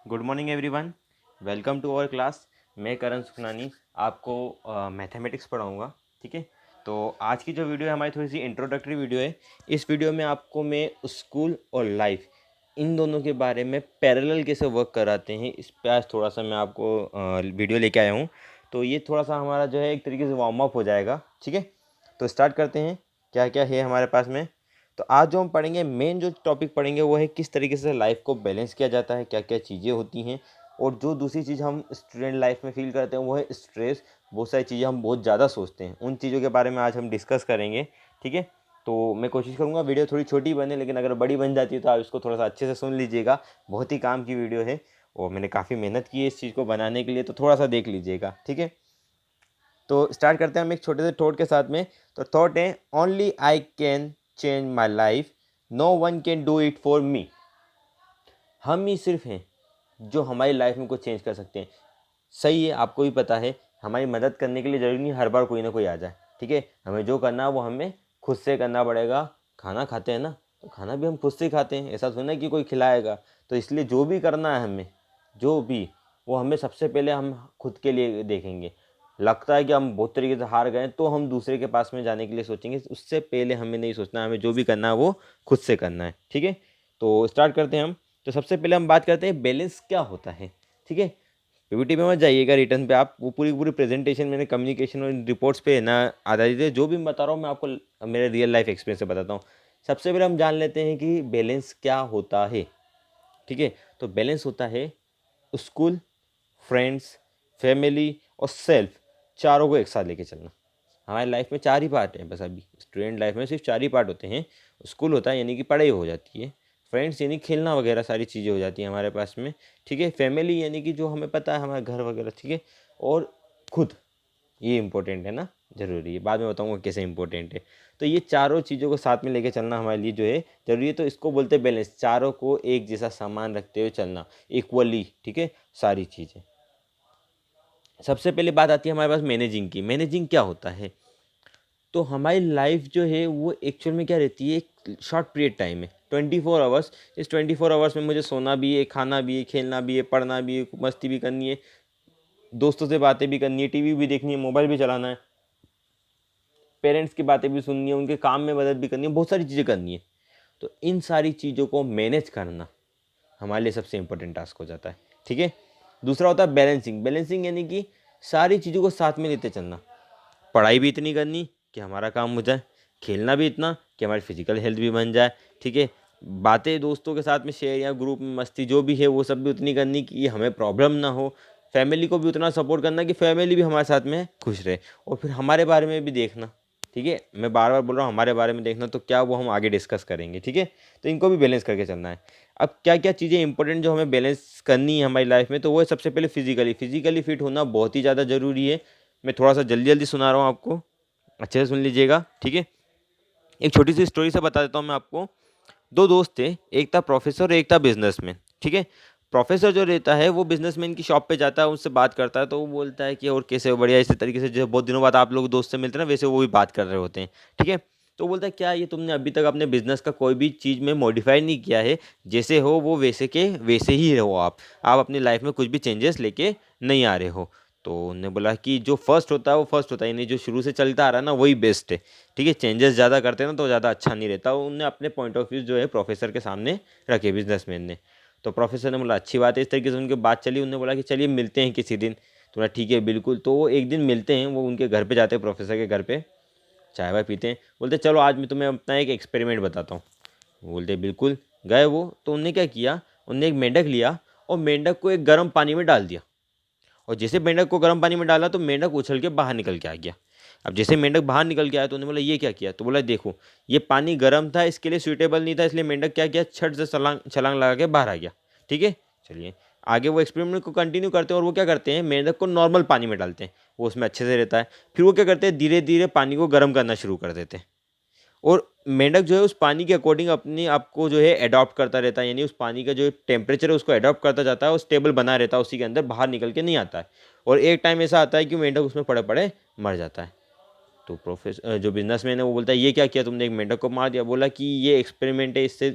Good morning everyone, welcome to our class. मैं करण सुखनानी आपको mathematics पढ़ाऊँगा। ठीक है, तो आज की जो वीडियो है हमारी थोड़ी सी इंट्रोडक्टरी वीडियो है। इस वीडियो में आपको मैं स्कूल और लाइफ इन दोनों के बारे में पैरेलल कैसे वर्क कराते हैं इस पे आज थोड़ा सा मैं आपको वीडियो लेके आया हूँ। तो ये थोड़ा सा हमारा जो है एक तरीके से वार्म अप हो जाएगा। ठीक है, तो स्टार्ट करते हैं क्या क्या है हमारे पास में। तो आज जो हम पढ़ेंगे, मेन जो टॉपिक पढ़ेंगे वो है किस तरीके से लाइफ को बैलेंस किया जाता है, क्या क्या चीज़ें होती हैं। और जो दूसरी चीज़ हम स्टूडेंट लाइफ में फील करते हैं वो है स्ट्रेस। बहुत सारी चीज़ें हम बहुत ज़्यादा सोचते हैं, उन चीज़ों के बारे में आज हम डिस्कस करेंगे। ठीक है, तो मैं कोशिश करूँगा वीडियो थोड़ी छोटी बने, लेकिन अगर बड़ी बन जाती है तो आप इसको थोड़ा सा अच्छे से सुन लीजिएगा। बहुत ही काम की वीडियो है और मैंने काफ़ी मेहनत की है इस चीज़ को बनाने के लिए, तो थोड़ा सा देख लीजिएगा। ठीक है, तो स्टार्ट करते हैं हम एक छोटे से थॉट के साथ में। तो थॉट है, only I can change my life, no one can do it for me. हम ही सिर्फ हैं जो हमारी लाइफ में कुछ चेंज कर सकते हैं। सही है, आपको भी पता है हमारी मदद करने के लिए ज़रूरी नहीं हर बार कोई ना कोई आ जाए। ठीक है, हमें जो करना है वो हमें खुद से करना पड़ेगा। खाना खाते हैं ना, तो खाना भी हम खुद से ही खाते हैं, ऐसा थोड़ी ना कि कोई खिलाएगा। तो इसलिए जो भी करना है हमें, जो भी, वो हमें सबसे पहले हम खुद के लिए देखेंगे। लगता है कि हम बहुत तरीके से हार गए तो हम दूसरे के पास में जाने के लिए सोचेंगे, उससे पहले हमें नहीं सोचना, हमें जो भी करना है वो खुद से करना है। ठीक है, तो स्टार्ट करते हैं हम। तो सबसे पहले हम बात करते हैं बैलेंस क्या होता है। ठीक है, पीपीटी पे मत जाइएगा, रिटर्न पे आप वो पूरी पूरी प्रेजेंटेशन मैंने कम्युनिकेशन और रिपोर्ट्स पे ना आधारित है। जो भी मैं बता रहा हूँ मैं आपको मेरे रियल लाइफ एक्सपीरियंस से बताता हूँ। सबसे पहले हम जान लेते हैं कि बैलेंस क्या होता है। ठीक है, तो बैलेंस होता है स्कूल, फ्रेंड्स, फैमिली और सेल्फ, चारों को एक साथ लेके चलना। हमारी लाइफ में चार ही पार्ट हैं बस। अभी स्टूडेंट लाइफ में सिर्फ चार ही पार्ट होते हैं। स्कूल होता है यानी कि पढ़ाई हो जाती है, फ्रेंड्स यानी खेलना वगैरह सारी चीज़ें हो जाती हैं हमारे पास में। ठीक है, फैमिली यानी कि जो हमें पता है हमारा घर वगैरह। ठीक है, और खुद, ये इंपॉर्टेंट है ना, ज़रूरी है, बाद में बताऊंगा कैसे इंपॉर्टेंट है। तो ये चारों चीज़ों को साथ में लेके चलना हमारे लिए जो है ज़रूरी है। तो इसको बोलते हैं बैलेंस, चारों को एक जैसा सामान रखते हुए चलना, इक्वली। ठीक है, सारी चीज़ें। सबसे पहले बात आती है हमारे पास मैनेजिंग की। मैनेजिंग क्या होता है? तो हमारी लाइफ जो है वो एक्चुअल में क्या रहती है, एक शॉर्ट पीरियड टाइम है, 24 आवर्स। इस 24 आवर्स में मुझे सोना भी है, खाना भी है, खेलना भी है, पढ़ना भी है, मस्ती भी करनी है, दोस्तों से बातें भी करनी है, टीवी भी देखनी है, मोबाइल भी चलाना है, पेरेंट्स की बातें भी सुननी है, उनके काम में मदद भी करनी है, बहुत सारी चीज़ें करनी है। तो इन सारी चीज़ों को मैनेज करना हमारे लिए सबसे इंपॉर्टेंट टास्क हो जाता है। ठीक है, दूसरा होता है बैलेंसिंग। बैलेंसिंग यानी कि सारी चीज़ों को साथ में लेते चलना। पढ़ाई भी इतनी करनी कि हमारा काम हो जाए, खेलना भी इतना कि हमारी फिजिकल हेल्थ भी बन जाए। ठीक है, बातें दोस्तों के साथ में शेयर या ग्रुप में मस्ती जो भी है वो सब भी उतनी करनी कि हमें प्रॉब्लम ना हो। फैमिली को भी उतना सपोर्ट करना कि फैमिली भी हमारे साथ में खुश रहे। और फिर हमारे बारे में भी देखना। ठीक है, मैं बार बार बोल रहा हूँ हमारे बारे में देखना, तो क्या वो हम आगे डिस्कस करेंगे। ठीक है, तो इनको भी बैलेंस करके चलना है। अब क्या क्या चीज़ें इंपॉर्टेंट जो हमें बैलेंस करनी है हमारी लाइफ में, तो वो है सबसे पहले फिजिकली फिट होना बहुत ही ज़्यादा ज़रूरी है। मैं थोड़ा सा जल्दी जल्दी सुना रहा हूँ आपको, अच्छे से सुन लीजिएगा। ठीक है, एक छोटी सी स्टोरी से बता देता हूँ मैं आपको। दो दोस्त थे, एक था प्रोफेसर और एक था बिजनेसमैन। ठीक है, प्रोफेसर जो रहता है वो बिजनेसमैन की शॉप पे जाता है, उससे बात करता है, तो वो बोलता है कि और कैसे हो, बढ़िया। इसी तरीके से जो बहुत दिनों बाद आप लोग दोस्त से मिलते हैं ना, वैसे वो भी बात कर रहे होते हैं। ठीक है, तो वो बोलता है क्या ये तुमने अभी तक अपने बिजनेस का कोई भी चीज़ में मॉडिफाई नहीं किया है, जैसे हो वो वैसे के वैसे ही रहो आप अपनी लाइफ में कुछ भी चेंजेस लेके नहीं आ रहे हो। तो उन्होंने बोला कि जो फर्स्ट होता है वो फर्स्ट होता है, यानी जो शुरू से चलता आ रहा है ना वही बेस्ट है। ठीक है, चेंजेस ज़्यादा करते हैं ना तो ज़्यादा अच्छा नहीं रहता। उनने अपने पॉइंट ऑफ व्यू जो है प्रोफेसर के सामने रखे, बिजनेसमैन ने। तो प्रोफेसर ने बोला अच्छी बात है। इस तरीके से उनकी बात चली। उन्होंने बोला कि चलिए मिलते हैं किसी दिन। तो बोला ठीक है बिल्कुल। तो वो एक दिन मिलते हैं, वो उनके घर पे जाते हैं, प्रोफेसर के घर पे चाय वाय पीते हैं। बोलते चलो आज मैं तुम्हें अपना एक एक्सपेरिमेंट बताता हूँ। बोलते बिल्कुल। गए वो, तो उनने क्या किया, उनने एक मेंढक लिया और मेंढक को एक गर्म पानी में डाल दिया। और जैसे मेंढक को गर्म पानी में डाला तो मेंढक उछल के बाहर निकल के आ गया। अब जैसे मेंढक बाहर निकल के आया तो उन्होंने बोला ये क्या किया, तो बोला देखो ये पानी गर्म था, इसके लिए सूटेबल नहीं था, इसलिए मेंढक क्या किया, छट से छलांग छलांग लगा के बाहर आ गया। ठीक है, चलिए आगे वो एक्सपेरिमेंट को कंटिन्यू करते हैं। और वो क्या करते हैं, मेंढक को नॉर्मल पानी में डालते हैं, वो उसमें अच्छे से रहता है। फिर वो क्या करते हैं, धीरे धीरे पानी को गर्म करना शुरू कर देते हैं। और मेंढक जो है उस पानी के अकॉर्डिंग अपने आप को जो है अडॉप्ट करता रहता है, यानी उस पानी का जो टेम्परेचर है उसको अडॉप्ट करता जाता है और स्टेबल बना रहता है उसी के अंदर, बाहर निकल के नहीं आता है। और एक टाइम ऐसा आता है कि मेंढक उसमें पड़े पड़े मर जाता है। तो प्रोफेसर जो बिजनेसमैन है वो बोलता है ये क्या किया तुमने, एक मेंढक को मार दिया। बोला कि ये एक्सपेरिमेंट है, इससे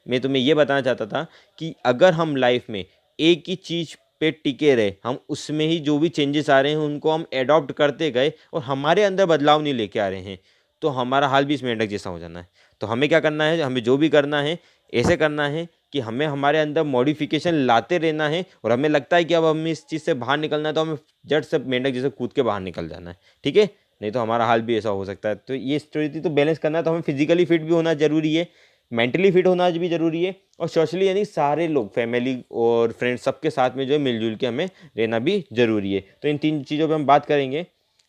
मैं तुम्हें ये बताना चाहता था कि अगर हम लाइफ में एक ही चीज़ पे टिके रहे, हम उसमें ही जो भी चेंजेस आ रहे हैं उनको हम एडॉप्ट करते गए और हमारे अंदर बदलाव नहीं लेके आ रहे हैं, तो हमारा हाल भी इस मेंढक जैसा हो जाना है। तो हमें क्या करना है, हमें जो भी करना है ऐसे करना है कि हमें हमारे अंदर मॉडिफिकेशन लाते रहना है, और हमें लगता है कि अब हमें इस चीज़ से बाहर निकलना है तो हमें जट से मेंढक जैसे कूद के बाहर निकल जाना है, ठीक है। नहीं तो हमारा हाल भी ऐसा हो सकता है। तो ये स्टोरी थी। तो बैलेंस करना है तो हमें फिजिकली फिट भी होना जरूरी है, मेंटली फिट होना भी जरूरी है, और सोशली यानी सारे लोग, फैमिली और फ्रेंड्स सबके साथ में जो है मिलजुल के हमें रहना भी जरूरी है। तो इन 3 चीज़ों पे हम बात करेंगे।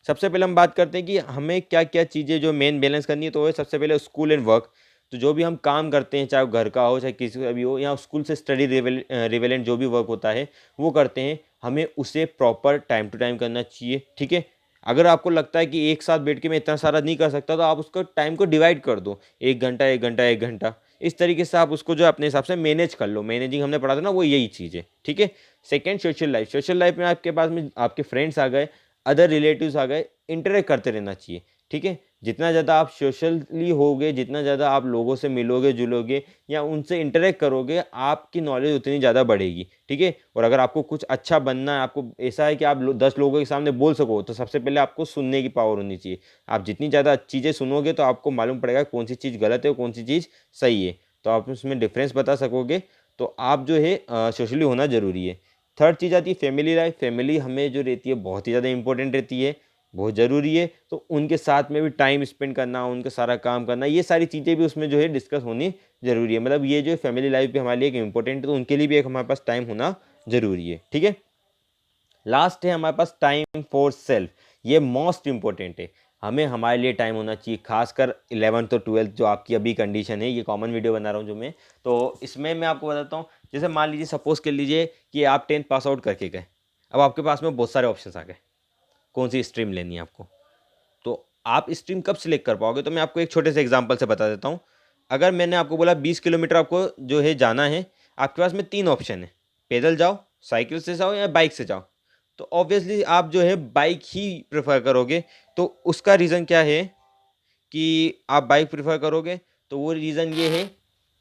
सबसे पहले हम बात करते हैं कि हमें क्या क्या चीज़ें जो मेन बैलेंस करनी है। तो वो सबसे पहले स्कूल एंड वर्क। तो जो भी हम काम करते हैं, चाहे वो घर का हो चाहे किसी का भी हो, या स्कूल से स्टडी रिलेवेंट जो भी वर्क होता है वो करते हैं, हमें उसे प्रॉपर टाइम टू टाइम करना चाहिए, ठीक है। अगर आपको लगता है कि एक साथ बैठ के मैं इतना सारा नहीं कर सकता, तो आप उसको टाइम को डिवाइड कर दो, 1 घंटा 1 घंटा 1 घंटा, इस तरीके से आप उसको जो अपने हिसाब से मैनेज कर लो। मैनेजिंग हमने पढ़ा था ना, वो यही चीज़ है, ठीक है। Second, social life. Social life में आपके पास में आपके फ्रेंड्स आ गए, अदर रिलेटिव्स आ गए, इंटरेक्ट करते रहना चाहिए, ठीक है। जितना ज़्यादा आप सोशली होगे, जितना ज़्यादा आप लोगों से मिलोगे जुलोगे या उनसे इंटरेक्ट करोगे, आपकी नॉलेज उतनी ज़्यादा बढ़ेगी, ठीक है। और अगर आपको कुछ अच्छा बनना है, आपको ऐसा है कि आप 10 लोगों के सामने बोल सको, तो सबसे पहले आपको सुनने की पावर होनी चाहिए। आप जितनी ज़्यादा चीज़ें सुनोगे तो आपको मालूम पड़ेगा कौन सी चीज़ गलत है और कौन सी चीज़ सही है, तो आप उसमें डिफरेंस बता सकोगे। तो आप जो है सोशली होना ज़रूरी है। थर्ड चीज़ आती है फैमिली लाइफ। फैमिली हमें जो रहती है बहुत ही ज़्यादा इंपॉर्टेंट रहती है, बहुत ज़रूरी है। तो उनके साथ में भी टाइम स्पेंड करना, उनका सारा काम करना, ये सारी चीज़ें भी उसमें जो है डिस्कस होनी ज़रूरी है। मतलब ये जो फैमिली लाइफ भी हमारे लिए एक इम्पोर्टेंट है, तो उनके लिए भी एक हमारे पास टाइम होना ज़रूरी है, ठीक है। लास्ट है हमारे पास टाइम फॉर सेल्फ। ये मोस्ट इंपॉर्टेंट है। हमें हमारे लिए टाइम होना चाहिए, खासकर 11th और 12th जो आपकी अभी कंडीशन है। ये कॉमन वीडियो बना रहा हूँ जो मैं, तो इसमें मैं आपको बताता हूँ। जैसे मान लीजिए, सपोज कर लीजिए कि आप 10th पास आउट करके गए। अब आपके पास में बहुत सारे ऑप्शंस आ गए, कौन सी स्ट्रीम लेनी है आपको। तो आप स्ट्रीम कब सिलेक्ट कर पाओगे, तो मैं आपको एक छोटे से एग्जांपल से बता देता हूँ। अगर मैंने आपको बोला 20 किलोमीटर आपको जो है जाना है, आपके पास में 3 ऑप्शन है, पैदल जाओ, साइकिल से जाओ या बाइक से जाओ। तो ऑब्वियसली आप जो है बाइक ही प्रेफर करोगे। तो उसका रीज़न क्या है कि आप बाइक प्रेफर करोगे, तो वो रीज़न ये है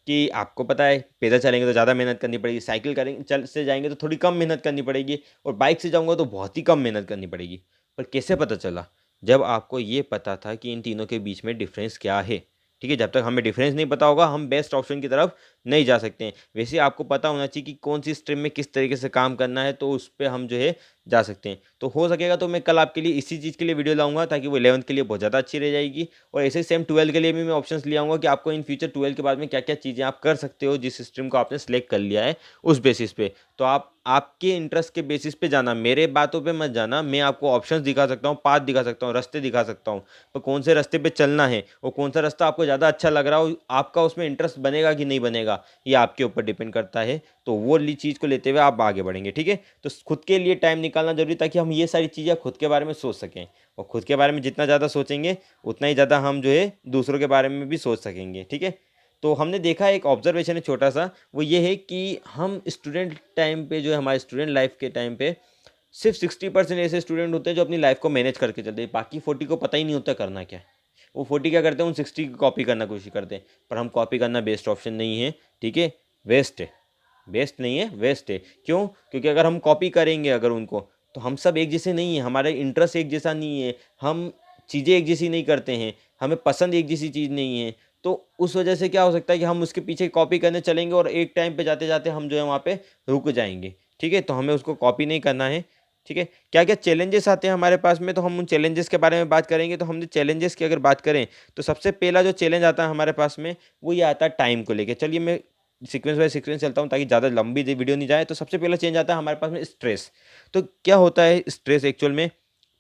कि आपको पता है पैदल चलेंगे तो ज़्यादा मेहनत करनी पड़ेगी, साइकिल करेंगे चल से जाएंगे तो थोड़ी कम मेहनत करनी पड़ेगी, और बाइक से जाऊंगा तो बहुत ही कम मेहनत करनी पड़ेगी। पर कैसे पता चला, जब आपको ये पता था कि इन तीनों के बीच में डिफरेंस क्या है, ठीक है। जब तक हमें डिफरेंस नहीं पता होगा, हम बेस्ट ऑप्शन की तरफ नहीं जा सकते हैं। वैसे आपको पता होना चाहिए कि कौन सी स्ट्रीम में किस तरीके से काम करना है, तो उस पर हम जो है जा सकते हैं। तो हो सकेगा तो मैं कल आपके लिए इसी चीज़ के लिए वीडियो लाऊंगा, ताकि वो 11th के लिए बहुत ज़्यादा अच्छी रह जाएगी। और ऐसे सेम 12th के लिए भी मैं ऑप्शंस ले आऊँगा कि आपको इन फ्यूचर 12th के बाद में क्या क्या चीज़ें आप कर सकते हो, जिस स्ट्रीम को आपने सेलेक्ट कर लिया है उस बेसिस पे। तो आप आपके इंटरेस्ट के बेसिस पे जाना, मेरे बातों पे मत जाना। मैं आपको ऑप्शंस दिखा सकता हूँ, पाथ दिखा सकता हूँ, रास्ते दिखा सकता हूँ, तो कौन से रास्ते पे चलना है और कौन सा रास्ता आपको ज़्यादा अच्छा लग रहा हो, आपका उसमें इंटरेस्ट बनेगा कि नहीं बनेगा, ये आपके ऊपर डिपेंड करता है। तो वो चीज़ को लेते हुए आप आगे बढ़ेंगे, ठीक है। तो खुद के लिए टाइम निकालना जरूरी, ताकि हम ये सारी चीज़ें खुद के बारे में सोच सकें। और खुद के बारे में जितना ज़्यादा सोचेंगे, उतना ही ज़्यादा हम जो है दूसरों के बारे में भी सोच सकेंगे, ठीक है। तो हमने देखा एक ऑब्जर्वेशन है छोटा सा, वो ये है कि हम स्टूडेंट टाइम पे जो है, हमारे स्टूडेंट लाइफ के टाइम पे सिर्फ 60% ऐसे स्टूडेंट होते हैं जो अपनी लाइफ को मैनेज करके चलते हैं। बाकी 40 को पता ही नहीं होता करना क्या है। वो 40 क्या करते हैं, उन 60 की कॉपी करना कोशिश करते हैं। पर हम कॉपी करना बेस्ट ऑप्शन नहीं है, ठीक है। वेस्ट है, बेस्ट नहीं है, वेस्ट है। क्यों? क्योंकि अगर हम कॉपी करेंगे अगर उनको, तो हम सब एक जैसे नहीं हैं, हमारा इंटरेस्ट एक जैसा नहीं है, हम चीज़ें एक जैसी नहीं करते हैं, हमें पसंद एक जैसी चीज़ नहीं है। तो उस वजह से क्या हो सकता है कि हम उसके पीछे कॉपी करने चलेंगे और एक टाइम पे जाते जाते हम जो है वहाँ पे रुक जाएंगे, ठीक है। तो हमें उसको कॉपी नहीं करना है, ठीक है। क्या क्या चैलेंजेस आते हैं हमारे पास में, तो हम उन चैलेंजेस के बारे में बात करेंगे। तो हमने चैलेंजेस की अगर बात करें, तो सबसे पहला जो चैलेंज आता है हमारे पास में, वो ये आता है टाइम को लेके। चलिए मैं सीक्वेंस बाय सीक्वेंस चलता हूँ ताकि ज़्यादा लंबी वीडियो नहीं जाए। तो सबसे पहला चेंज आता है हमारे पास में स्ट्रेस। तो क्या होता है स्ट्रेस एक्चुअल में,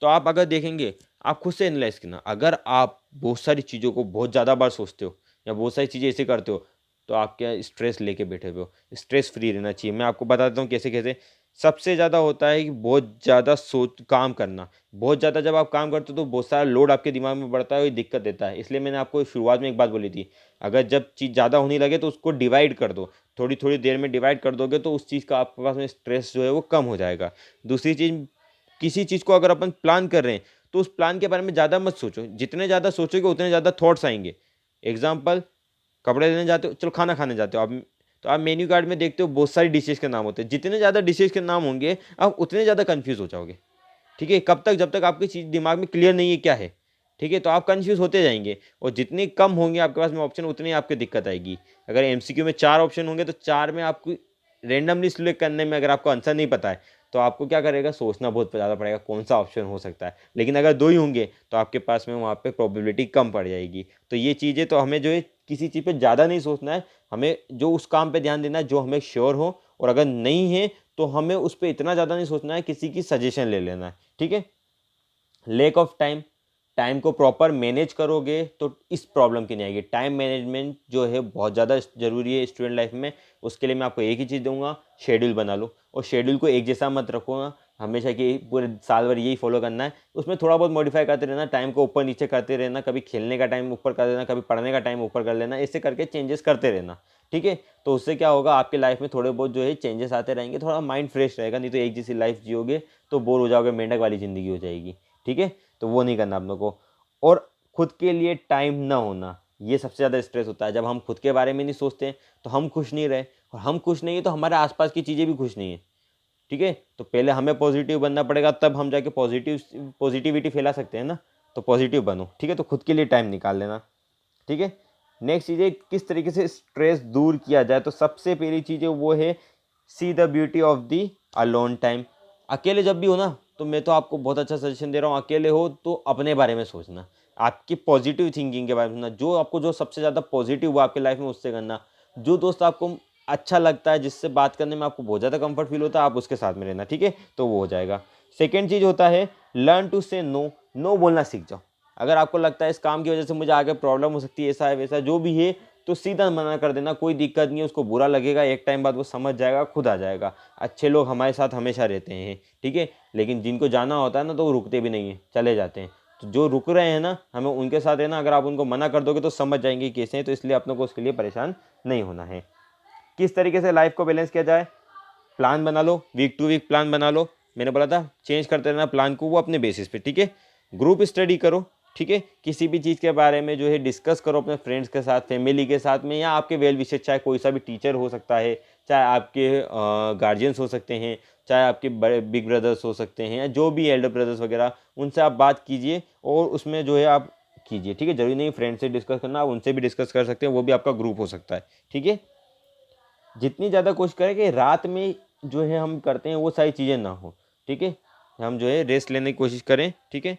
तो आप अगर देखेंगे, आप खुद से एनालाइज करना, अगर आप बहुत सारी चीज़ों को बहुत ज़्यादा बार सोचते हो या बहुत सारी चीज़ें ऐसे करते हो, तो आप क्या स्ट्रेस लेके बैठे हुए हो। स्ट्रेस फ्री रहना चाहिए। मैं आपको बता देता हूँ कैसे कैसे। सबसे ज़्यादा होता है कि बहुत ज़्यादा सोच काम करना। बहुत ज़्यादा जब आप काम करते हो तो बहुत सारा लोड आपके दिमाग में बढ़ता है और ये दिक्कत देता है। इसलिए मैंने आपको शुरुआत में एक बात बोली थी, अगर जब चीज़ ज़्यादा होने लगे तो उसको डिवाइड कर दो। थोड़ी थोड़ी देर में डिवाइड कर दोगे तो उस चीज़ का आपके पास में स्ट्रेस जो है वो कम हो जाएगा। दूसरी चीज़, किसी चीज़ को अगर अपन प्लान कर रहे हैं तो उस प्लान के बारे में ज़्यादा मत सोचो। जितने ज़्यादा सोचोगे उतने ज़्यादा थॉट्स आएंगे। एग्जाम्पल, कपड़े लेने जाते हो, चलो खाना खाने जाते हो आप, तो आप मेन्यू कार्ड में देखते हो बहुत सारी डिशेज के नाम होते हैं, जितने ज़्यादा डिशेज के नाम होंगे आप उतने ज़्यादा कन्फ्यूज़ हो जाओगे। ठीक है, कब तक, जब तक आपकी चीज़ दिमाग में क्लियर नहीं है क्या है। ठीक है, तो आप कन्फ्यूज़ होते जाएंगे, और जितने कम होंगे आपके पास में ऑप्शन उतनी ही आपको दिक्कत आएगी। अगर एमसीक्यू में 4 ऑप्शन होंगे तो 4 में आपको रैंडमली सिलेक्ट करने में अगर आपको आंसर नहीं पता है तो आपको क्या करेगा, सोचना बहुत ज़्यादा पड़ेगा कौन सा ऑप्शन हो सकता है। लेकिन अगर 2 ही होंगे तो आपके पास में वहाँ पे प्रोबेबिलिटी कम पड़ जाएगी। तो ये चीज़ें तो हमें जो है किसी चीज़ पे ज़्यादा नहीं सोचना है, हमें जो उस काम पे ध्यान देना है जो हमें श्योर हो, और अगर नहीं है तो हमें उस पे इतना ज़्यादा नहीं सोचना है, किसी की सजेशन ले लेना है। ठीक है। लैक ऑफ टाइम, टाइम को प्रॉपर मैनेज करोगे तो इस प्रॉब्लम की नहीं आएगी। टाइम मैनेजमेंट जो है बहुत ज़्यादा ज़रूरी है स्टूडेंट लाइफ में। उसके लिए मैं आपको एक ही चीज़ दूंगा, शेड्यूल बना लो, और शेड्यूल को एक जैसा मत रखो हमेशा कि पूरे साल भर यही फॉलो करना है। उसमें थोड़ा बहुत मॉडिफाई करते रहना, टाइम को ऊपर नीचे करते रहना, कभी खेलने का टाइम ऊपर कर देना, कभी पढ़ने का टाइम ऊपर कर लेना, ऐसे करके चेंजेस करते रहना। ठीक है, तो उससे क्या होगा, आपके लाइफ में थोड़े बहुत जो है चेंजेस आते रहेंगे, थोड़ा माइंड फ्रेश रहेगा। नहीं तो एक जैसी लाइफ जियोगे तो बोर हो जाओगे, मेंढक वाली ज़िंदगी हो जाएगी। ठीक है, तो वो नहीं करना आप लोगों को। और खुद के लिए टाइम ना होना, ये सबसे ज़्यादा स्ट्रेस होता है। जब हम खुद के बारे में नहीं सोचते तो हम खुश नहीं रहे, और हम खुश नहीं है तो हमारे आसपास की चीज़ें भी खुश नहीं है। ठीक है, तो पहले हमें पॉजिटिव बनना पड़ेगा, तब हम जाके पॉजिटिविटी फैला सकते हैं ना। तो पॉजिटिव बनो। ठीक है, तो खुद के लिए टाइम निकाल लेना। ठीक है। नेक्स्ट चीज़ है किस तरीके से स्ट्रेस दूर किया जाए, तो सबसे पहली चीज़ है वो है see the beauty of the alone time. अकेले जब भी हो ना, तो मैं तो आपको बहुत अच्छा सजेशन दे रहा हूँ, अकेले हो तो अपने बारे में सोचना, आपकी पॉजिटिव थिंकिंग के बारे में सोचना, जो आपको जो सबसे ज़्यादा पॉजिटिव हुआ आपके लाइफ में उससे करना। जो दोस्त आपको अच्छा लगता है, जिससे बात करने में आपको बहुत ज़्यादा कंफर्ट फील होता है, आप उसके साथ में रहना। ठीक है, तो वो हो जाएगा। सेकेंड चीज़ होता है लर्न टू से नो, नो बोलना सीख जाओ। अगर आपको लगता है इस काम की वजह से मुझे आगे प्रॉब्लम हो सकती है, ऐसा है वैसा जो भी है, तो सीधा मना कर देना, कोई दिक्कत नहीं है। उसको बुरा लगेगा, एक टाइम बाद वो समझ जाएगा, खुद आ जाएगा। अच्छे लोग हमारे साथ हमेशा रहते हैं। ठीक है, लेकिन जिनको जाना होता है ना तो वो रुकते भी नहीं है, चले जाते हैं। तो जो रुक रहे हैं ना, हमें उनके साथ रहना। अगर आप उनको मना कर दोगे तो समझ जाएंगे कैसे हैं, तो इसलिए अपने को उसके लिए परेशान नहीं होना है। किस तरीके से लाइफ को बैलेंस किया जाए, प्लान बना लो, वीक टू वीक प्लान बना लो। मैंने बोला था चेंज करते रहना प्लान को, वो अपने बेसिस पे। ठीक है, ग्रुप स्टडी करो। ठीक है, किसी भी चीज़ के बारे में जो है डिस्कस करो अपने फ्रेंड्स के साथ, फैमिली के साथ में, या आपके वेल विशेष, चाहे कोई सा भी टीचर हो सकता है, चाहे आपके गार्जियंस हो सकते हैं, चाहे आपके बड़े बिग ब्रदर्स हो सकते हैं, या जो भी एल्डर ब्रदर्स वगैरह, उनसे आप बात कीजिए और उसमें जो है आप कीजिए। ठीक है, जरूरी नहीं फ्रेंड से डिस्कस करना, आप उनसे भी डिस्कस कर सकते हैं, वो भी आपका ग्रुप हो सकता है। ठीक है, जितनी ज़्यादा कोशिश करें कि रात में जो है हम करते हैं वो सारी चीज़ें ना हो। ठीक है, हम जो है रेस्ट लेने की कोशिश करें। ठीक है,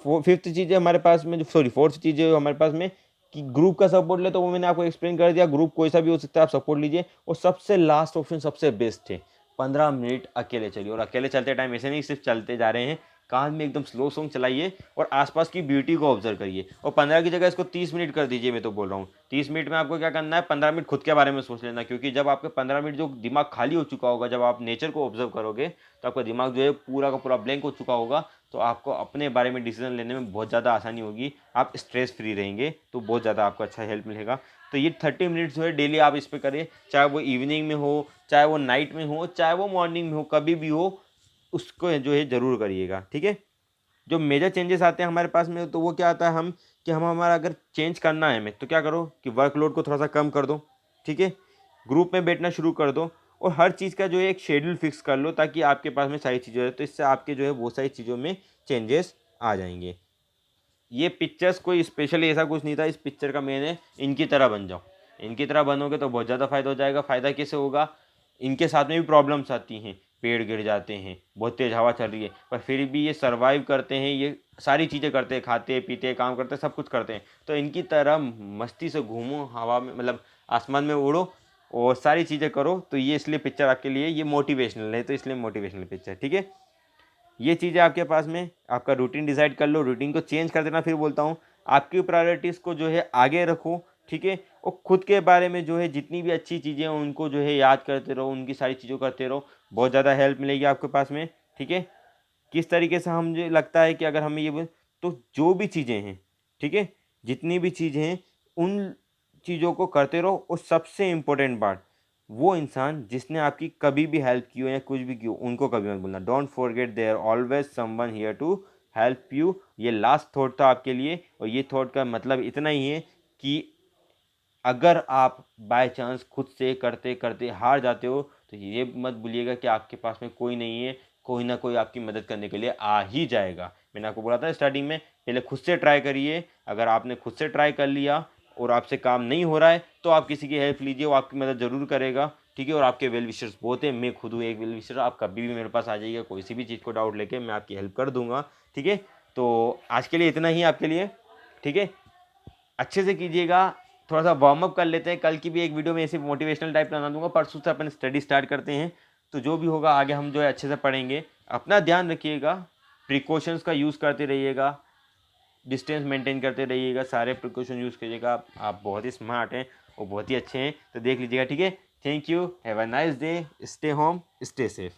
फिफ्थ चीज़ है हमारे पास में, जो सॉरी फोर्थ चीज़ है हमारे पास में, कि ग्रुप का सपोर्ट ले, तो वो मैंने आपको एक्सप्लेन कर दिया। ग्रुप कोई सा भी हो सकता है, आप सपोर्ट लीजिए। और सबसे लास्ट ऑप्शन सबसे बेस्ट है, 15 मिनट अकेले चलिए। और अकेले चलते टाइम ऐसे नहीं सिर्फ चलते जा रहे हैं, कान में एकदम स्लो सॉन्ग चलाइए और आसपास की ब्यूटी को ऑब्जर्व करिए। और 15 की जगह इसको 30 मिनट कर दीजिए। मैं तो बोल रहा हूँ 30 मिनट में आपको क्या करना है, 15 मिनट खुद के बारे में सोच लेना। क्योंकि जब आपके 15 मिनट जो दिमाग खाली हो चुका होगा, जब आप नेचर को ऑब्जर्व करोगे, तो आपका दिमाग जो है पूरा का पूरा ब्लैंक हो चुका होगा। तो आपको अपने बारे में डिसीजन लेने में बहुत ज़्यादा आसानी होगी, आप स्ट्रेस फ्री रहेंगे, तो बहुत ज़्यादा आपको अच्छा हेल्प मिलेगा। तो ये 30 मिनट्स जो है डेली आप इस पर करिए, चाहे वो इवनिंग में हो, चाहे वो नाइट में हो, चाहे वो मॉर्निंग में हो, कभी भी हो, उसको जो है ज़रूर करिएगा। ठीक है, जो मेजर चेंजेस आते हैं हमारे पास में, तो वो क्या आता है, हम कि हम हमारा अगर चेंज करना है हमें, तो क्या करो कि वर्कलोड को थोड़ा सा कम कर दो। ठीक है, ग्रुप में बैठना शुरू कर दो, और हर चीज़ का जो है एक शेड्यूल फिक्स कर लो, ताकि आपके पास में सारी चीज़ें हो, तो इससे आपके जो है बहुत सारी चीज़ों में चेंजेस आ जाएंगे। ये पिक्चर्स कोई स्पेशली ऐसा कुछ नहीं था, इस पिक्चर का मैंने इनकी तरह बन जाओ। इनकी तरह बनोगे तो बहुत ज़्यादा फ़ायदा हो जाएगा। फ़ायदा कैसे होगा, इनके साथ में भी प्रॉब्लम्स आती हैं, पेड़ गिर जाते हैं, बहुत तेज़ हवा चल रही है, पर फिर भी ये सर्वाइव करते हैं, ये सारी चीज़ें करते हैं, खाते पीते काम करते हैं, सब कुछ करते हैं। तो इनकी तरह मस्ती से घूमो हवा में, मतलब आसमान में उड़ो और सारी चीज़ें करो। तो ये इसलिए पिक्चर आपके लिए ये मोटिवेशनल है, तो इसलिए मोटिवेशनल पिक्चर। ठीक है, ये चीज़ें आपके पास में, आपका रूटीन डिसाइड कर लो, रूटीन को चेंज कर देना। फिर बोलता हूँ आपकी प्रायोरिटीज़ को जो है आगे रखो। ठीक है, और खुद के बारे में जो है जितनी भी अच्छी चीज़ें हैं उनको जो है याद करते रहो, उनकी सारी चीज़ों करते रहो, बहुत ज़्यादा हेल्प मिलेगी आपके पास में। ठीक है, किस तरीके से हम, मुझे लगता है कि अगर हमें ये तो जो भी चीज़ें हैं, ठीक है, जितनी भी चीज़ें हैं उन चीज़ों को करते रहो। और सबसे इम्पोर्टेंट बात, वो इंसान जिसने आपकी कभी भी हेल्प की हो या कुछ भी की हो, उनको कभी मत भूलना। Don't forget there always someone here to help you. ये लास्ट थॉट था आपके लिए, और ये थॉट का मतलब इतना ही है कि अगर आप बाय चांस खुद से करते करते हार जाते हो तो ये मत भूलिएगा कि आपके पास में कोई नहीं है, कोई ना कोई आपकी मदद करने के लिए आ ही जाएगा। मैंने आपको बोला था स्टार्टिंग में, पहले खुद से ट्राई करिए। अगर आपने खुद से ट्राई कर लिया और आपसे काम नहीं हो रहा है तो आप किसी की हेल्प लीजिए, वो आपकी मदद ज़रूर करेगा, ठीक है। और आपके वेल विशर्स बहुत है, मैं खुद हूँ एक वेल विशर। आप कभी भी मेरे पास आ जाइएगा, कोई सी भी चीज़ को डाउट लेके मैं आपकी हेल्प कर दूंगा, ठीक है। तो आज के लिए इतना ही आपके लिए, ठीक है। अच्छे से कीजिएगा, थोड़ा सा वार्म अप कर लेते हैं। कल की भी एक वीडियो में ऐसे मोटिवेशनल टाइप बना दूंगा, परसों से अपन स्टडी स्टार्ट करते हैं। तो जो भी होगा आगे हम जो है अच्छे से पढ़ेंगे। अपना ध्यान रखिएगा, प्रिकॉशंस का यूज़ करते रहिएगा, डिस्टेंस मेंटेन करते रहिएगा, सारे प्रिकॉशन यूज़ कीजिएगा। आप बहुत ही स्मार्ट हैं और बहुत ही अच्छे हैं, तो देख लीजिएगा, ठीक है। Thank you, have a nice day, stay home, stay safe.